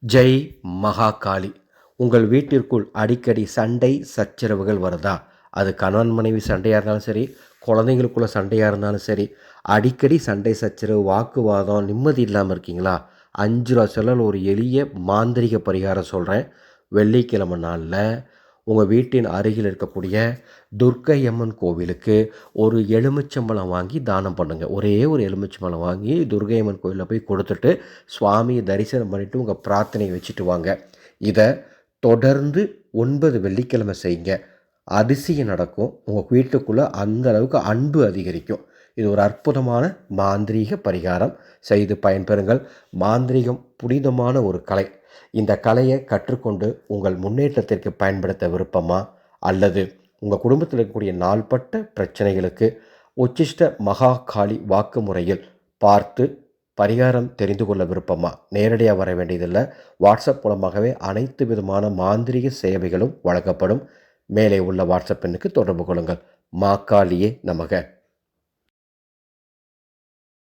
ஜெய் மகாகாளி. உங்கள் வீட்டிற்குள் அடிக்கடி சண்டை சச்சரவுகள் வருதா? அது கணவன் மனைவி சண்டையாக இருந்தாலும் சரி, குழந்தைங்களுக்குள்ள சண்டையாக இருந்தாலும் சரி, அடிக்கடி சண்டை சச்சரவு, வாக்குவாதம், நிம்மதி இல்லாமல் இருக்கீங்களா? 5 ரூபா செலவில் ஒரு எளிய மாந்திரிக பரிகாரம் சொல்கிறேன். வெள்ளிக்கிழமை நாளில் உங்கள் வீட்டின் அருகில் இருக்கக்கூடிய துர்க்கை அம்மன் கோவிலுக்கு ஒரு எலுமிச்சம்பழம் வாங்கி தானம் பண்ணுங்கள். ஒரே ஒரு எலுமிச்சம்பழம் வாங்கி துர்க்கை அம்மன் கோவிலில் போய் கொடுத்துட்டு சுவாமியை தரிசனம் பண்ணிவிட்டு உங்கள் பிரார்த்தனையை வச்சுட்டு வாங்க. இதை தொடர்ந்து 9 வெள்ளிக்கிழமை செய்யுங்க. அதிசயம் நடக்கும். உங்கள் வீட்டுக்குள்ளே அந்த அளவுக்கு அன்பு அதிகரிக்கும். இது ஒரு அற்புதமான மாந்திரீக பரிகாரம். செய்து பயன்பெறுங்கள். மாந்திரீகம் புனிதமான ஒரு கலை. இந்த கலையை கற்றுக்கொண்டு உங்கள் முன்னேற்றத்திற்கு பயன்படுத்த விருப்பமா? அல்லது உங்கள் குடும்பத்தில் இருக்கக்கூடிய நாள்பட்ட பிரச்சனைகளுக்கு உச்சிஷ்ட மகாகாளி வாக்கு முறையில் பார்த்து பரிகாரம் தெரிந்து கொள்ள விருப்பமா? நேரடியாக வர வேண்டியதில்லை. வாட்ஸ்அப் மூலமாகவே அனைத்து விதமான மாந்திரிக சேவைகளும் வழங்கப்படும். மேலே உள்ள வாட்ஸ்அப் எண்ணுக்கு தொடர்பு கொள்ளுங்கள். மாகாளியே நமக.